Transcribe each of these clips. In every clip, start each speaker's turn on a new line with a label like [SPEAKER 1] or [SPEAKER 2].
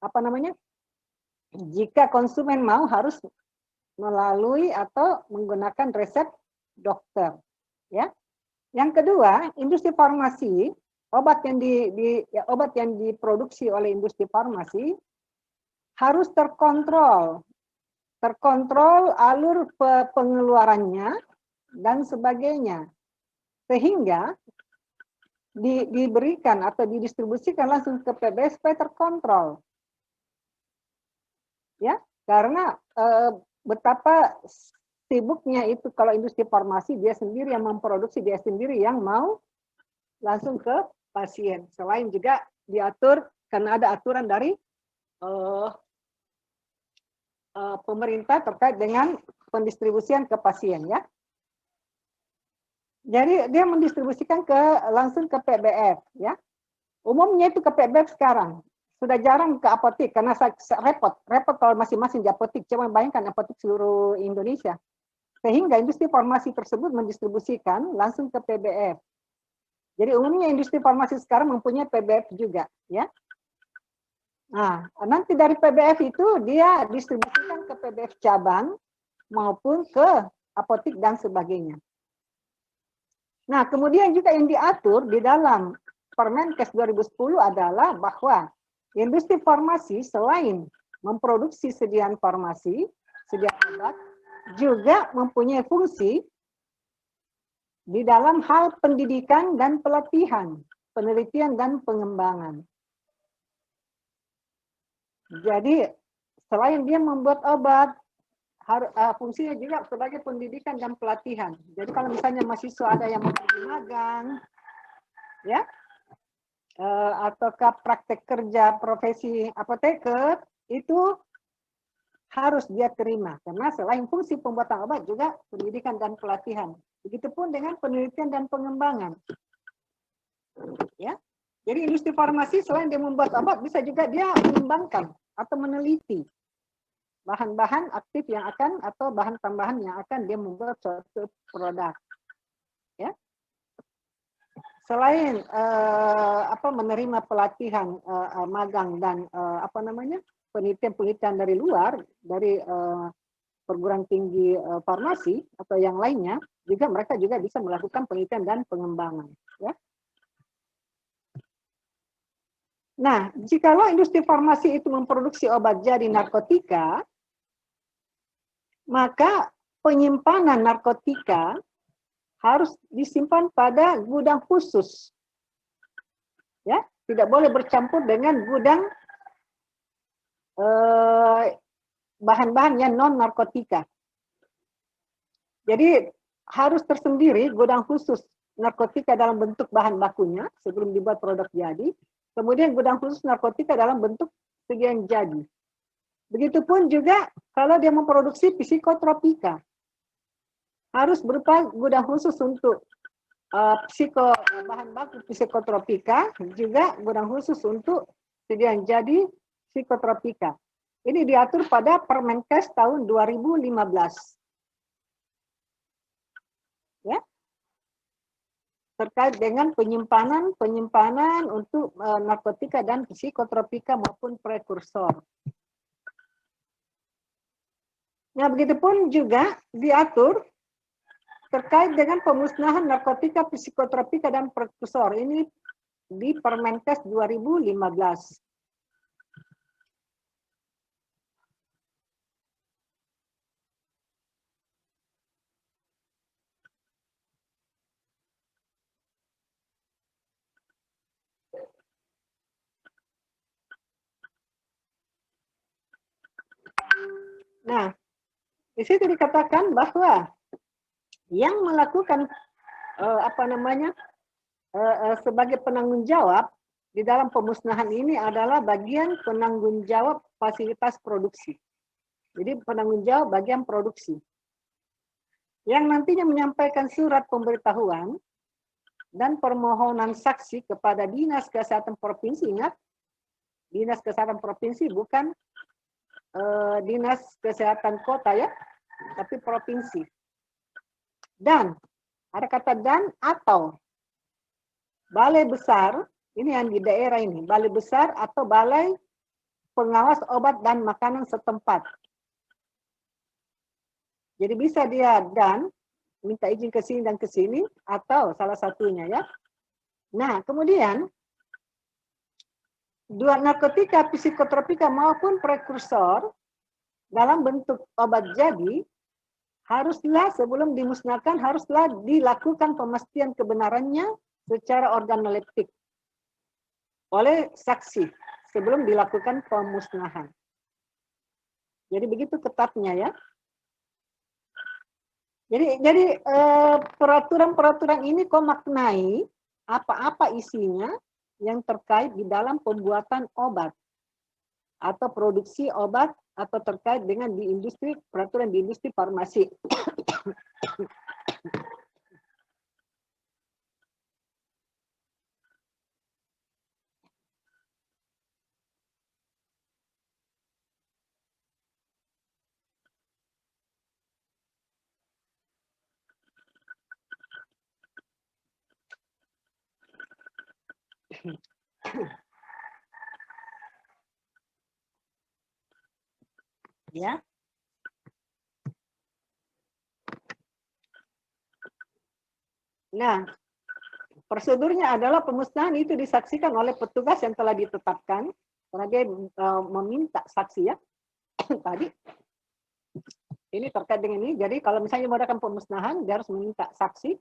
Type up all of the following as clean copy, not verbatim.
[SPEAKER 1] apa namanya, jika konsumen mau harus melalui atau menggunakan resep dokter, ya. Yang kedua, industri farmasi, obat yang diproduksi oleh industri farmasi harus terkontrol alur pengeluarannya dan sebagainya, sehingga diberikan atau didistribusikan langsung ke PBS supaya terkontrol, ya, karena betapa sibuknya itu kalau industri farmasi, dia sendiri yang memproduksi, dia sendiri yang mau langsung ke pasien. Selain juga diatur karena ada aturan dari pemerintah terkait dengan pendistribusian ke pasien, ya. Jadi dia mendistribusikan langsung ke PBF, ya. Umumnya itu ke PBF sekarang. Sudah jarang ke apotek karena repot kalau masing-masing di apotek. Coba bayangkan apotek seluruh Indonesia. Sehingga industri farmasi tersebut mendistribusikan langsung ke PBF. Jadi umumnya industri farmasi sekarang mempunyai PBF juga, ya. Nah, nanti dari PBF itu dia distribusikan ke PBF cabang maupun ke apotek dan sebagainya. Nah, kemudian juga yang diatur di dalam Permenkes 2010 adalah bahwa industri farmasi selain memproduksi sediaan farmasi, sediaan obat, juga mempunyai fungsi di dalam hal pendidikan dan pelatihan, penelitian dan pengembangan. Jadi selain dia membuat obat, fungsinya juga sebagai pendidikan dan pelatihan. Jadi kalau misalnya mahasiswa ada yang mau pergi magang, ya, ataukah praktek kerja profesi apoteker, itu harus dia terima, karena selain fungsi pembuatan obat juga pendidikan dan pelatihan. Begitupun dengan penelitian dan pengembangan, ya. Jadi industri farmasi selain dia membuat obat, bisa juga dia mengembangkan atau meneliti bahan-bahan aktif yang akan atau bahan tambahan yang akan dia membuat suatu produk, ya. Selain menerima pelatihan magang dan penelitian dari luar, dari perguruan tinggi farmasi atau yang lainnya, juga mereka juga bisa melakukan penelitian dan pengembangan, ya. Nah, jikalau industri farmasi itu memproduksi obat jadi narkotika, maka penyimpanan narkotika harus disimpan pada gudang khusus, ya, tidak boleh bercampur dengan gudang bahan-bahan yang non narkotika. Jadi harus tersendiri gudang khusus narkotika dalam bentuk bahan bakunya sebelum dibuat produk jadi, kemudian gudang khusus narkotika dalam bentuk sediaan jadi. Begitupun juga kalau dia memproduksi psikotropika, harus berupa gudang khusus untuk bahan baku psikotropika, juga gudang khusus untuk sediaan jadi psikotropika. Ini diatur pada Permenkes tahun 2015. Ya. Terkait dengan penyimpanan untuk narkotika dan psikotropika maupun prekursor. Nah, begitupun juga diatur terkait dengan pemusnahan narkotika, psikotropika, dan prekursor. Ini di Permenkes 2015. Nah, di situ dikatakan bahwa yang melakukan sebagai penanggung jawab di dalam pemusnahan ini adalah bagian penanggung jawab fasilitas produksi. Jadi penanggung jawab bagian produksi. Yang nantinya menyampaikan surat pemberitahuan dan permohonan saksi kepada Dinas Kesehatan Provinsi. Ingat, Dinas Kesehatan Provinsi bukan Dinas Kesehatan Kota, ya, tapi provinsi. Dan ada kata dan atau Balai Besar Ini yang di daerah ini, balai besar atau balai pengawas obat dan makanan setempat. Jadi bisa dia dan minta izin ke sini dan ke sini, atau salah satunya ya. Nah, kemudian dua narkotika, psikotropika maupun prekursor dalam bentuk obat jadi, haruslah sebelum dimusnahkan, haruslah dilakukan pemastian kebenarannya secara organoleptik oleh saksi sebelum dilakukan pemusnahan. Jadi begitu ketatnya ya. Jadi peraturan-peraturan ini kau maknai apa-apa isinya yang terkait di dalam pembuatan obat atau produksi obat atau terkait dengan di industri, peraturan di industri farmasi. Ya. Nah, prosedurnya adalah pemusnahan itu disaksikan oleh petugas yang telah ditetapkan karena dia meminta saksi ya. Tadi ini terkait dengan ini. Jadi kalau misalnya mengadakan pemusnahan, dia harus meminta saksi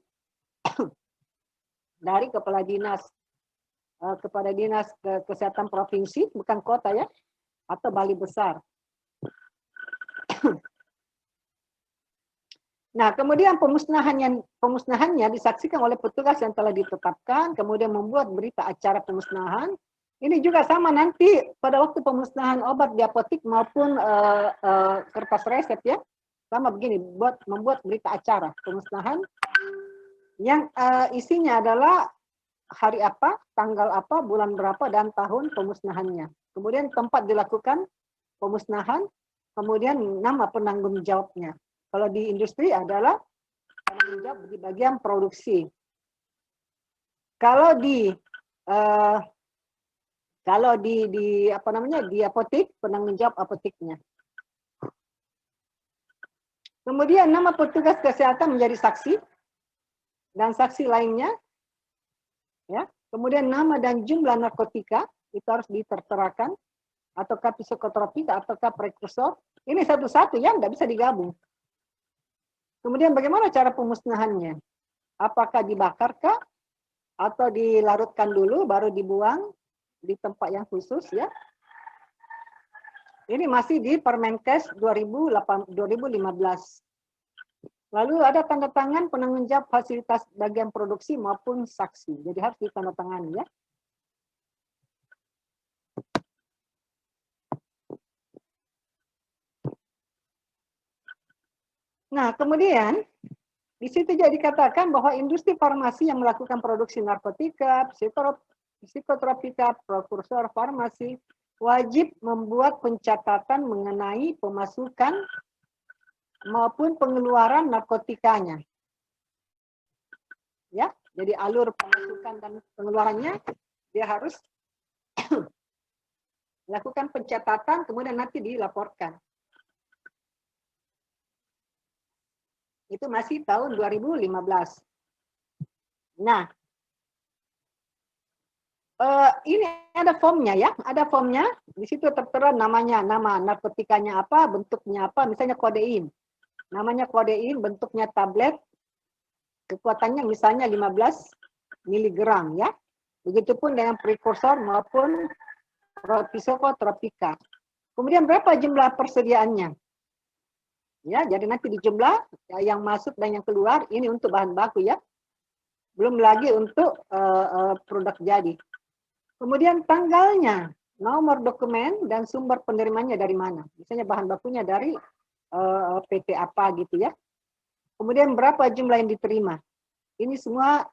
[SPEAKER 1] dari kepala dinas kepada dinas kesehatan provinsi, bukan kota ya, atau balai besar. Nah, kemudian pemusnahannya disaksikan oleh petugas yang telah ditetapkan, kemudian membuat berita acara pemusnahan. Ini juga sama nanti pada waktu pemusnahan obat di apotik maupun kertas resep ya, sama begini, membuat berita acara pemusnahan yang isinya adalah hari apa, tanggal apa, bulan berapa, dan tahun pemusnahannya. Kemudian tempat dilakukan pemusnahan, kemudian nama penanggung jawabnya. Kalau di industri adalah penanggung jawab di bagian produksi. Kalau di apa namanya di apotik, penanggung jawab apotiknya. Kemudian nama petugas kesehatan menjadi saksi dan saksi lainnya, ya. Kemudian nama dan jumlah narkotika itu harus diterterakan, ataukah psikotropika ataukah prekursor. Ini satu-satu ya, nggak bisa digabung. Kemudian bagaimana cara pemusnahannya? Apakah dibakarkah atau dilarutkan dulu baru dibuang di tempat yang khusus ya? Ini masih di Permenkes 2015. Lalu ada tanda tangan penanggung jawab fasilitas bagian produksi maupun saksi. Jadi harus ditandatangani ya. Nah, kemudian di situ juga dikatakan bahwa industri farmasi yang melakukan produksi narkotika, psikotropika, prekursor farmasi wajib membuat pencatatan mengenai pemasukan maupun pengeluaran narkotikanya. Ya, jadi alur pemasukan dan pengeluarannya dia harus lakukan pencatatan kemudian nanti dilaporkan. Itu masih tahun 2015. Nah, ini ada formnya ya, ada formnya. Di situ tertera namanya, nama narkotikanya apa, bentuknya apa, misalnya kodein. Namanya kodein, bentuknya tablet, kekuatannya misalnya 15 mg ya. Begitupun dengan prekursor maupun psikotropika. Kemudian berapa jumlah persediaannya? Ya, jadi nanti dijumlah yang masuk dan yang keluar ini untuk bahan baku ya. Belum lagi untuk produk jadi. Kemudian tanggalnya, nomor dokumen dan sumber penerimanya dari mana? Misalnya bahan bakunya dari PT apa gitu ya. Kemudian berapa jumlah yang diterima? Ini semua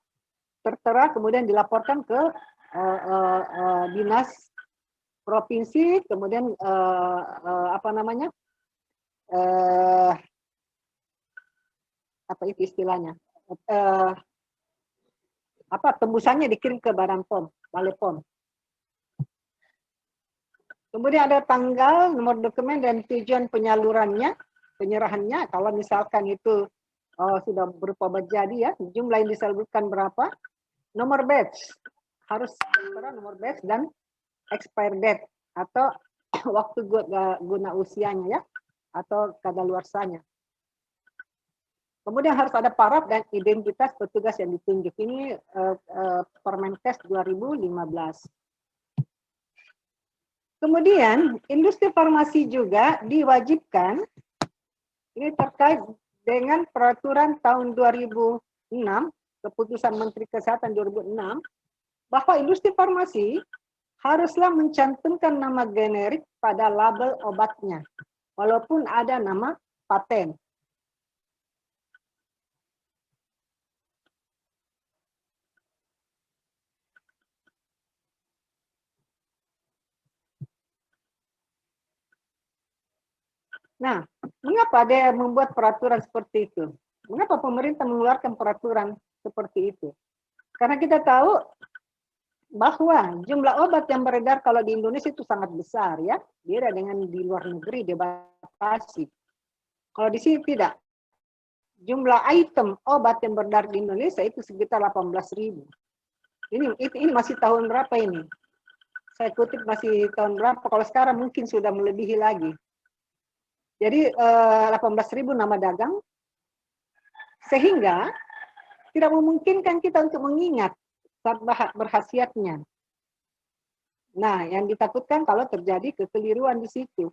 [SPEAKER 1] tertera kemudian dilaporkan ke dinas provinsi, kemudian apa namanya? Apa itu istilahnya? tembusannya dikirim ke Badan POM, Balai POM. Kemudian ada tanggal, nomor dokumen, dan tujuan penyalurannya, penyerahannya. Kalau misalkan itu sudah berupa obat jadi ya, jumlah yang disalurkan berapa, nomor batch, harus nomor batch dan expire date atau waktu guna usianya ya, atau kadaluarsanya. Kemudian harus ada paraf dan identitas petugas yang ditunjuk. Ini Permenkes 2015. Kemudian industri farmasi juga diwajibkan, ini terkait dengan peraturan tahun 2006, keputusan Menteri Kesehatan 2006, bahwa industri farmasi haruslah mencantumkan nama generik pada label obatnya, walaupun ada nama paten. Nah, mengapa dia membuat peraturan seperti itu? Mengapa pemerintah mengeluarkan peraturan seperti itu? Karena kita tahu bahwa jumlah obat yang beredar kalau di Indonesia itu sangat besar ya, beda dengan di luar negeri dibatasi. Kalau di sini tidak. Jumlah item obat yang beredar di Indonesia itu sekitar 18.000. Ini masih tahun berapa ini? Saya kutip masih tahun berapa? Kalau sekarang mungkin sudah melebihi lagi. Jadi 18.000 nama dagang, sehingga tidak memungkinkan kita untuk mengingat zat berkhasiatnya. Nah, yang ditakutkan kalau terjadi kekeliruan di situ.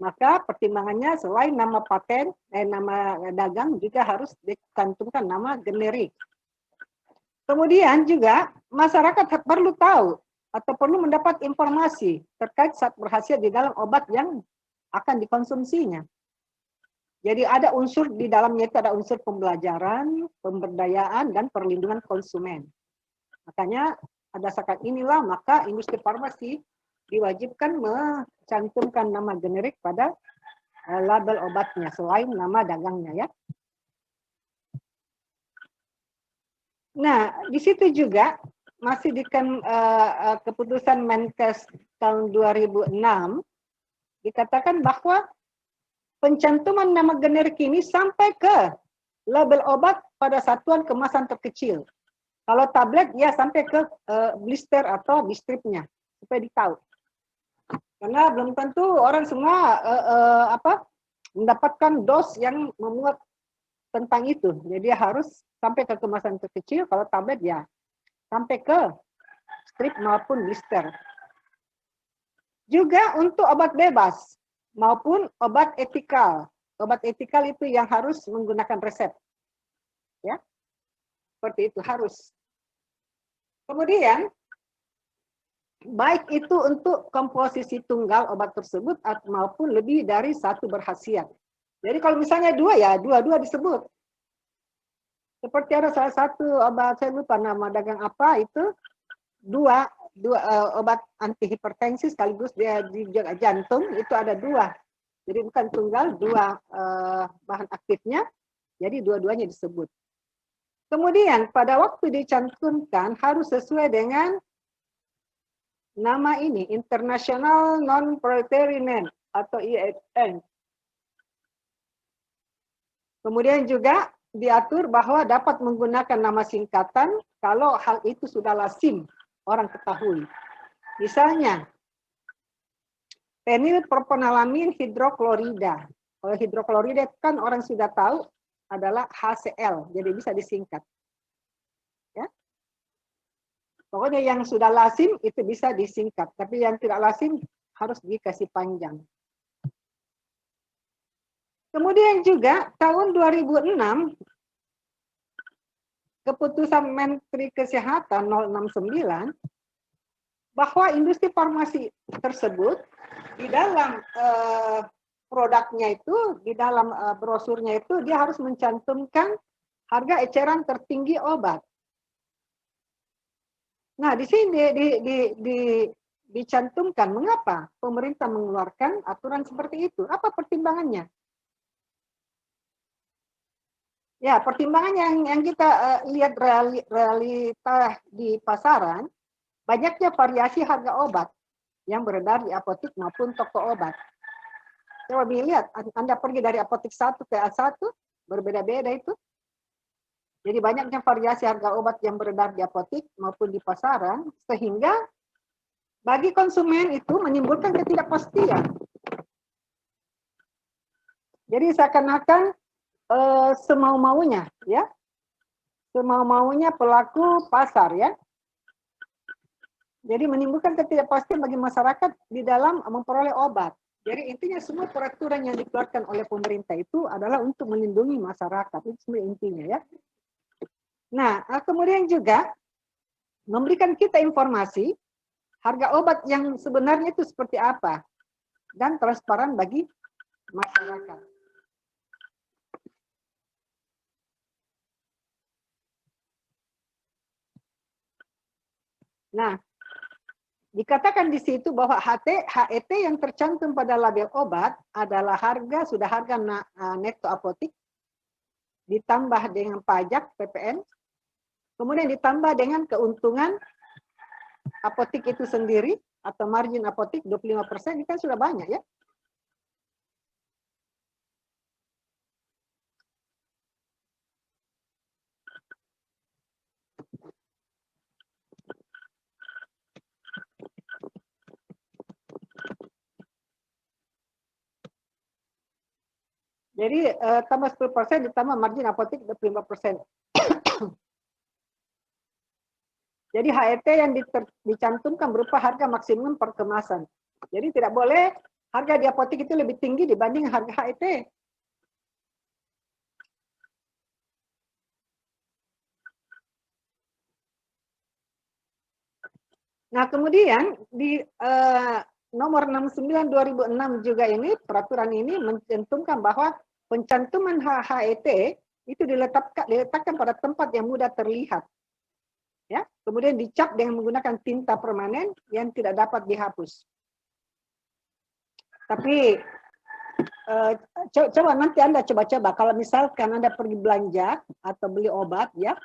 [SPEAKER 1] Maka pertimbangannya selain nama paten, nama dagang juga harus dicantumkan nama generik. Kemudian juga masyarakat perlu tahu atau perlu mendapat informasi terkait zat berkhasiat di dalam obat yang akan dikonsumsinya. Jadi ada unsur di dalamnya, itu ada unsur pembelajaran, pemberdayaan, dan perlindungan konsumen. Makanya berdasarkan inilah maka industri farmasi diwajibkan mencantumkan nama generik pada label obatnya selain nama dagangnya ya. Nah, di situ juga masih di keputusan Menkes tahun 2006 dikatakan bahwa pencantuman nama generik ini sampai ke label obat pada satuan kemasan terkecil. Kalau tablet ya sampai ke blister atau distripnya supaya ditahu. Karena belum tentu orang semua mendapatkan dos yang memuat tentang itu. Jadi harus sampai ke kemasan terkecil. Kalau tablet ya sampai ke strip maupun blister. Juga untuk obat bebas maupun obat etikal. Obat etikal itu yang harus menggunakan resep. Ya. Seperti itu harus. Kemudian baik itu untuk komposisi tunggal obat tersebut maupun lebih dari satu berkhasiat. Jadi kalau misalnya dua ya dua-dua disebut. Seperti ada salah satu obat, saya lupa nama dagang apa itu, dua obat anti hipertensi sekaligus dia di jantung itu ada dua. Jadi bukan tunggal, dua bahan aktifnya, jadi dua-duanya disebut. Kemudian pada waktu dicantumkan harus sesuai dengan nama ini, International Non-Proprietary Name atau ISN. Kemudian juga diatur bahwa dapat menggunakan nama singkatan kalau hal itu sudah lazim orang ketahui. Misalnya, fenilpropanolamine hidroklorida. Kalau hidroklorida kan orang sudah tahu adalah HCl, jadi bisa disingkat. Ya. Pokoknya yang sudah lazim itu bisa disingkat, tapi yang tidak lazim harus dikasih panjang. Kemudian juga tahun 2006, keputusan Menteri Kesehatan 069, bahwa industri farmasi tersebut di dalam produknya itu, di dalam brosurnya itu, dia harus mencantumkan harga eceran tertinggi obat. Nah, di sini dicantumkan, mengapa pemerintah mengeluarkan aturan seperti itu? Apa pertimbangannya? Ya, pertimbangan yang kita lihat realita di pasaran, banyaknya variasi harga obat yang beredar di apotik maupun toko obat. Coba lihat, Anda pergi dari apotik satu ke A1, berbeda-beda itu. Jadi banyaknya variasi harga obat yang beredar di apotik maupun di pasaran, sehingga bagi konsumen itu menimbulkan ketidakpastian. Jadi seakan-akan semau-maunya, ya, semau-maunya pelaku pasar, ya. Jadi menimbulkan ketidakpastian bagi masyarakat di dalam memperoleh obat. Jadi intinya semua peraturan yang dikeluarkan oleh pemerintah itu adalah untuk melindungi masyarakat. Itu sebenarnya intinya, ya. Nah, kemudian juga memberikan kita informasi harga obat yang sebenarnya itu seperti apa dan transparan bagi masyarakat. Nah, dikatakan di situ bahwa HET yang tercantum pada label obat adalah sudah harga neto apotik ditambah dengan pajak PPN, kemudian ditambah dengan keuntungan apotik itu sendiri atau margin apotik 25%, ini kan sudah banyak, ya. Jadi tambah 10% ditambah margin apotik 25%. Jadi HET yang dicantumkan berupa harga maksimum per kemasan. Jadi tidak boleh harga di apotik itu lebih tinggi dibanding harga HET. Nah, kemudian di nomor 69 2006 juga ini, peraturan ini mencantumkan bahwa pencantuman HET itu diletakkan pada tempat yang mudah terlihat. Ya, kemudian dicap dengan menggunakan tinta permanen yang tidak dapat dihapus. Tapi coba nanti Anda coba-coba kalau misalkan Anda pergi belanja atau beli obat, ya,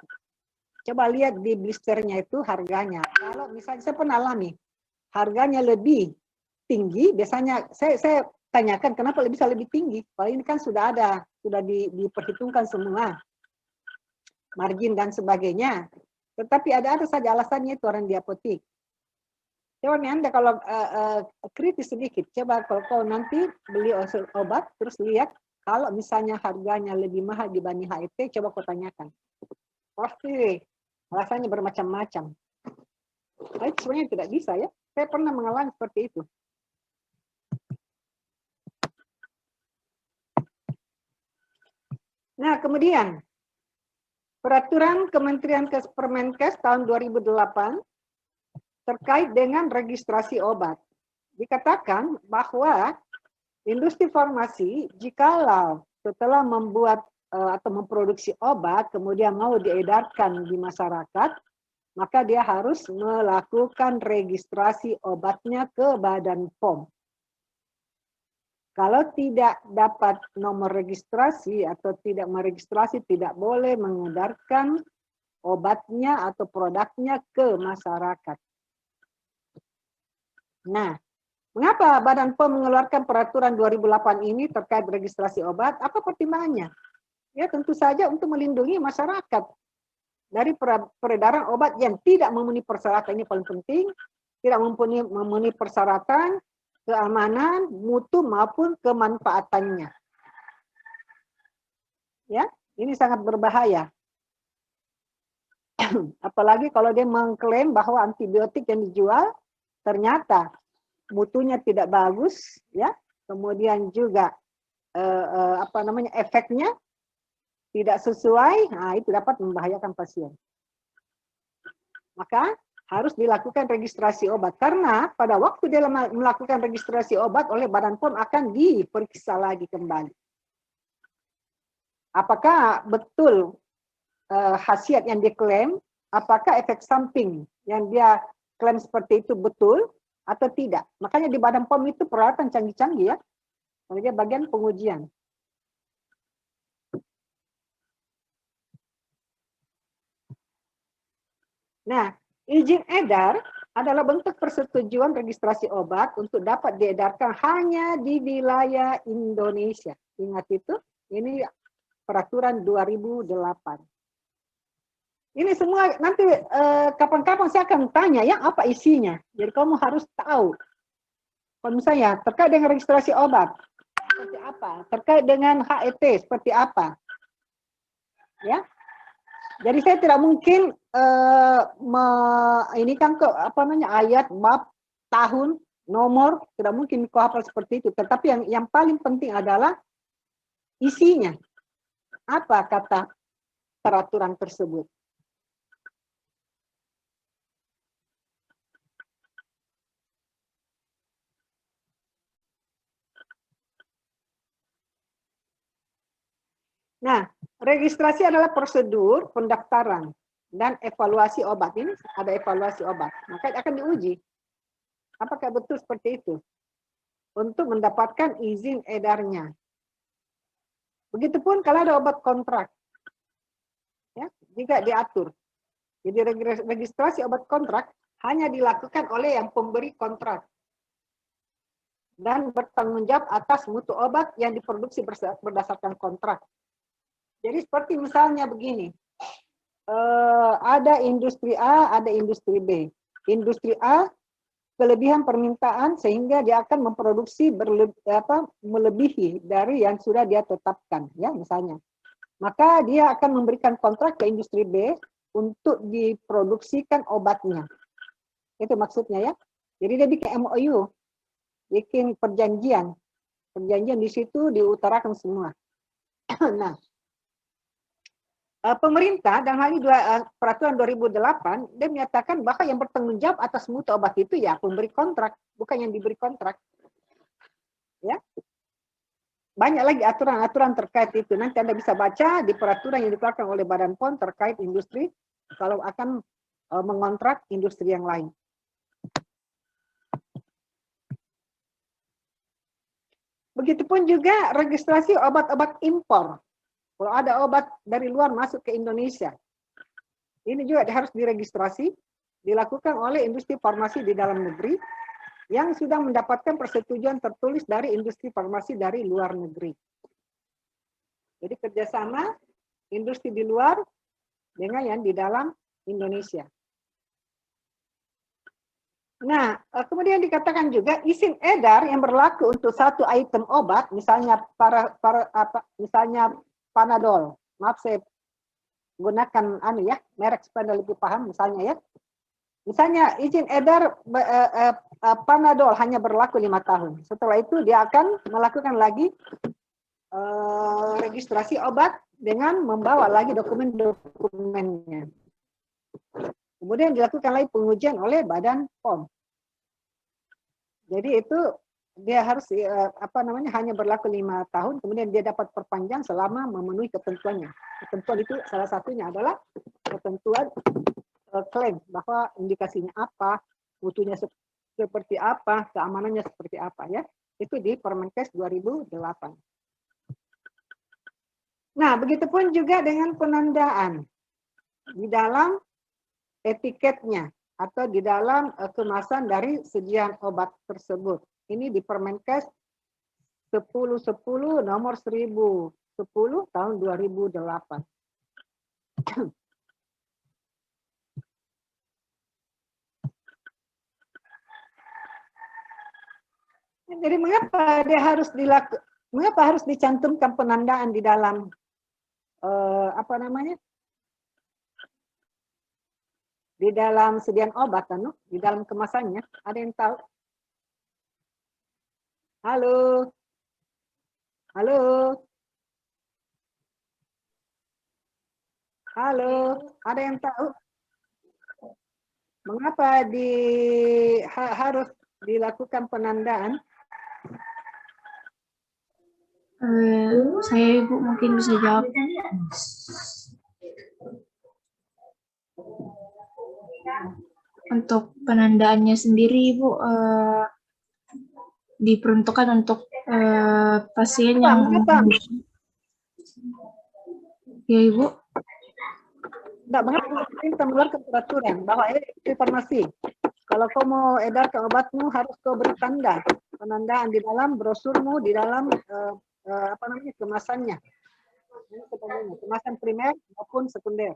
[SPEAKER 1] coba lihat di blisternya itu harganya. Kalau misalnya saya pernah alami, harganya lebih tinggi, biasanya saya tanyakan kenapa bisa lebih tinggi. Kalau ini kan sudah diperhitungkan semua margin dan sebagainya. Tetapi ada saja alasannya itu orang di apotik. Coba nih Anda kalau kritis sedikit, coba kalau nanti beli obat, terus lihat kalau misalnya harganya lebih mahal dibanding HET, coba kau tanyakan. Pasti alasannya bermacam-macam. Nah, itu sebenarnya tidak bisa, ya. Saya pernah mengalami seperti itu. Nah, kemudian Peraturan Kementerian Permenkes tahun 2008 terkait dengan registrasi obat. Dikatakan bahwa industri farmasi jikalau setelah membuat atau memproduksi obat kemudian mau diedarkan di masyarakat, maka dia harus melakukan registrasi obatnya ke Badan POM. Kalau tidak dapat nomor registrasi atau tidak meregistrasi, tidak boleh mengedarkan obatnya atau produknya ke masyarakat. Nah, mengapa Badan POM mengeluarkan peraturan 2008 ini terkait registrasi obat? Apa pertimbangannya? Ya tentu saja untuk melindungi masyarakat dari peredaran obat yang tidak memenuhi persyaratan. Ini paling penting, tidak memenuhi persyaratan keamanan, mutu maupun kemanfaatannya. Ya, ini sangat berbahaya. Apalagi kalau dia mengklaim bahwa antibiotik yang dijual ternyata mutunya tidak bagus, ya. Kemudian juga efeknya tidak sesuai, nah itu dapat membahayakan pasien. Maka harus dilakukan registrasi obat, karena pada waktu dia melakukan registrasi obat oleh Badan POM akan diperiksa lagi kembali. Apakah betul khasiat yang diklaim, apakah efek samping yang dia klaim seperti itu betul atau tidak. Makanya di Badan POM itu peralatan canggih-canggih, ya. Dia bagian pengujian. Nah, izin edar adalah bentuk persetujuan registrasi obat untuk dapat diedarkan hanya di wilayah Indonesia. Ingat itu, ini peraturan 2008. Ini semua nanti kapan-kapan saya akan tanya ya apa isinya. Jadi kamu harus tahu. Kalau misalnya terkait dengan registrasi obat, seperti apa? Terkait dengan HET, seperti apa? Ya. Jadi saya tidak mungkin ini kan ke apa namanya ayat, bab, tahun, nomor tidak mungkin kau hafal seperti itu. Tetapi yang paling penting adalah isinya. Apa kata peraturan tersebut? Nah, registrasi adalah prosedur pendaftaran dan evaluasi obat. Ini ada evaluasi obat, maka akan diuji. Apakah betul seperti itu? Untuk mendapatkan izin edarnya. Begitupun kalau ada obat kontrak. Ya, juga diatur. Jadi registrasi obat kontrak hanya dilakukan oleh yang pemberi kontrak. Dan bertanggung jawab atas mutu obat yang diproduksi berdasarkan kontrak. Jadi seperti misalnya begini, ada industri A, ada industri B. Industri A kelebihan permintaan sehingga dia akan memproduksi melebihi dari yang sudah dia tetapkan, ya misalnya. Maka dia akan memberikan kontrak ke industri B untuk diproduksikan obatnya. Itu maksudnya ya. Jadi dia bikin MOU, bikin perjanjian. Perjanjian di situ diutarakan semua. Nah, pemerintah dalam hal ini peraturan 2008 dia menyatakan bahwa yang bertanggung jawab atas mutu obat itu ya pemberi kontrak, bukan yang diberi kontrak. Ya. Banyak lagi aturan-aturan terkait itu. Nanti Anda bisa baca di peraturan yang dikeluarkan oleh Badan POM terkait industri kalau akan mengontrak industri yang lain. Begitupun juga registrasi obat-obat impor. Kalau ada obat dari luar masuk ke Indonesia, ini juga harus diregistrasi, dilakukan oleh industri farmasi di dalam negeri yang sudah mendapatkan persetujuan tertulis dari industri farmasi dari luar negeri. Jadi kerjasama industri di luar dengan yang di dalam Indonesia. Nah, kemudian dikatakan juga izin edar yang berlaku untuk satu item obat, misalnya misalnya Panadol. Maaf saya gunakan merek supaya lebih paham misalnya ya. Misalnya izin edar Panadol hanya berlaku 5 tahun. Setelah itu dia akan melakukan lagi registrasi obat dengan membawa lagi dokumen-dokumennya. Kemudian dilakukan lagi pengujian oleh Badan POM. Jadi itu dia harus hanya berlaku 5 tahun, kemudian dia dapat perpanjang selama memenuhi ketentuannya. Ketentuan itu salah satunya adalah ketentuan klaim bahwa indikasinya apa, mutunya seperti apa, keamanannya seperti apa ya. Itu di Permenkes 2008. Nah, begitupun juga dengan penandaan di dalam etiketnya atau di dalam kemasan dari sejian obat tersebut. Ini di Permenkes 1010 nomor 1010 tahun 2008. Jadi mengapa harus dicantumkan penandaan di dalam di dalam sediaan obat, di dalam kemasannya? Ada yang tahu? Halo? Halo? Halo? Ada yang tahu? Mengapa harus dilakukan penandaan?
[SPEAKER 2] Saya Ibu mungkin bisa jawab. Untuk penandaannya sendiri Ibu diperuntukkan untuk pasien yang
[SPEAKER 1] mengapa?
[SPEAKER 2] Ya Ibu.
[SPEAKER 1] Enggak banget pemerintah mengeluarkan peraturan bahwa informasi. Kalau kau mau edarkan obatmu harus kau beri tanda, penandaan di dalam brosurmu, di dalam apa namanya kemasannya. Ini sebenarnya kemasan primer maupun sekunder.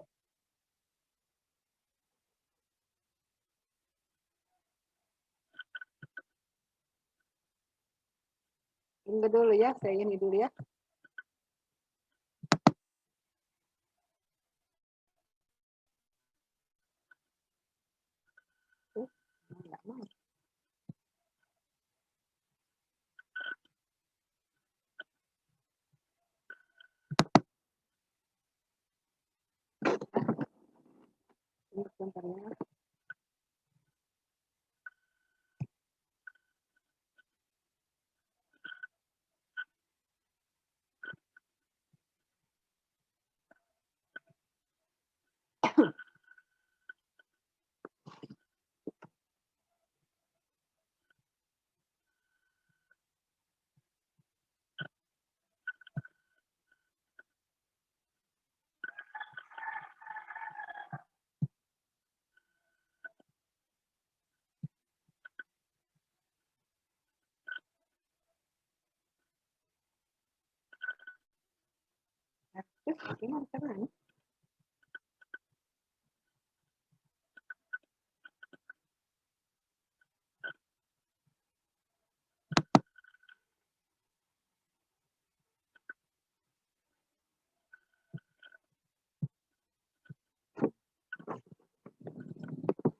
[SPEAKER 1] Ini dulu ya, saya ini dulu ya. Enggak mau. Sebentar ya. Terus gimana caranya?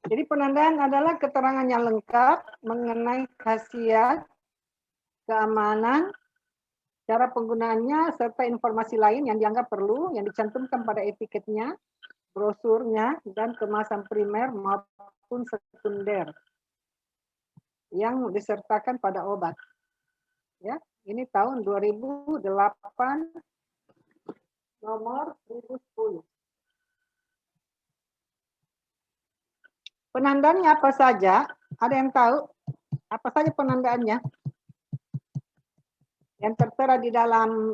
[SPEAKER 1] Jadi penandaan adalah keterangan yang lengkap mengenai khasiat, keamanan, cara penggunaannya, serta informasi lain yang dianggap perlu, yang dicantumkan pada etiketnya, brosurnya, dan kemasan primer maupun sekunder yang disertakan pada obat. Ya, ini tahun 2008 nomor 1010. Penandaannya apa saja? Ada yang tahu? Apa saja penandaannya? Yang tertera di dalam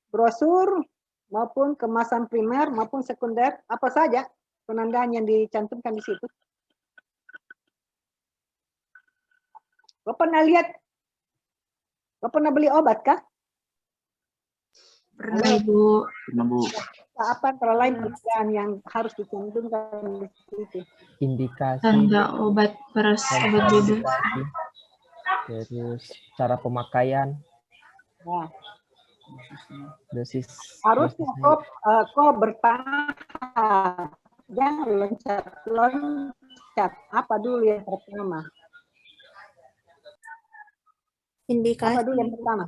[SPEAKER 1] brosur maupun kemasan primer maupun sekunder, apa saja penandaan yang dicantumkan di situ? Kau pernah lihat? Kau pernah beli obat kah?
[SPEAKER 2] Pernah, Ibu.
[SPEAKER 3] Pernah, Bu.
[SPEAKER 1] Apa antara lain penandaan yang harus dicantumkan di situ?
[SPEAKER 4] Indikasi,
[SPEAKER 2] Tanda obat peras, obat bebas.
[SPEAKER 4] indikasi, terus cara pemakaian,
[SPEAKER 1] Nah,
[SPEAKER 4] dosis.
[SPEAKER 1] harusnya kau bertahan, jangan loncat. Apa dulu yang pertama?
[SPEAKER 5] Indikasi.
[SPEAKER 1] Apa dulu yang pertama?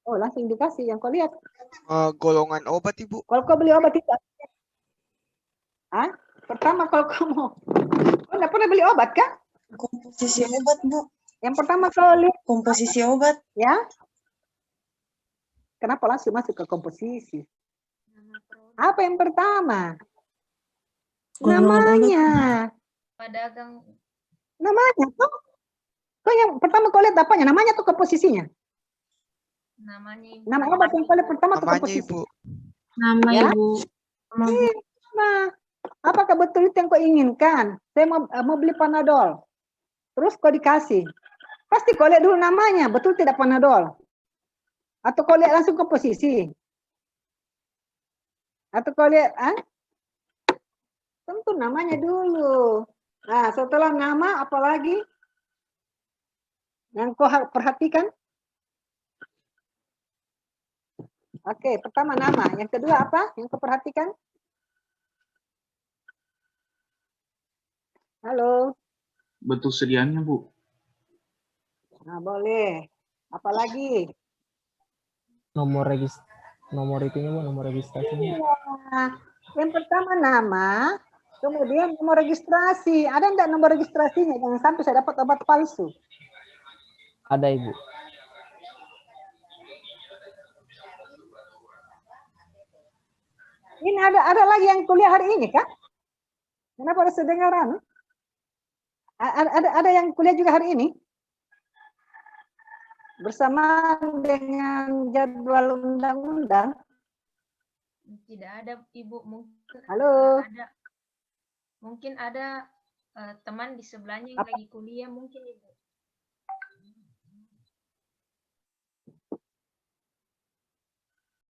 [SPEAKER 1] Oh, langsung indikasi yang kau lihat.
[SPEAKER 6] Golongan obat, Ibu.
[SPEAKER 1] Kalau kau beli obat itu, pertama kalau kau mau, kau nggak pernah beli obat kan?
[SPEAKER 5] Komposisi obat, Bu.
[SPEAKER 1] Yang pertama kau lihat,
[SPEAKER 5] Komposisi obat.
[SPEAKER 1] ya. Kenapa langsung masuk ke komposisi? Apa yang pertama? Namanya.
[SPEAKER 7] Pedagang.
[SPEAKER 1] Namanya tuh. Kau yang pertama kau lihat apanya? Namanya tuh komposisinya.
[SPEAKER 7] Namanya Ibu.
[SPEAKER 1] Nama obat yang kau lihat pertama tuh
[SPEAKER 6] Namanya,
[SPEAKER 1] komposisi.
[SPEAKER 6] Ibu.
[SPEAKER 2] Nama,
[SPEAKER 1] Ya?
[SPEAKER 2] Ibu. Nama, Bu.
[SPEAKER 1] Nah, apakah betul itu yang kau inginkan? Saya mau beli Panadol. Terus kau dikasih. Pasti kau lihat dulu namanya, betul tidak Panadol? Atau kau lihat langsung komposisi? Atau kau lihat, tentu namanya dulu. Nah, setelah nama, apalagi yang kau perhatikan? Oke, pertama nama. Yang kedua apa yang kau perhatikan? Halo.
[SPEAKER 3] Bentuk sediaannya, Bu.
[SPEAKER 1] Nah, boleh. Apalagi?
[SPEAKER 4] Nomor itunya, Bu, nomor registrasinya.
[SPEAKER 1] Nah, yang pertama nama, kemudian nomor registrasi. Ada enggak nomor registrasinya? Jangan sampai saya dapat obat palsu.
[SPEAKER 4] Ada, Ibu.
[SPEAKER 1] Ini ada lagi yang kuliah hari ini, kah? Kenapa ada sedengaran? Ada yang kuliah juga hari ini? Bersama dengan jadwal undang-undang.
[SPEAKER 7] Tidak ada Ibu, mungkin
[SPEAKER 1] Halo.
[SPEAKER 7] ada teman di sebelahnya yang lagi kuliah mungkin Ibu.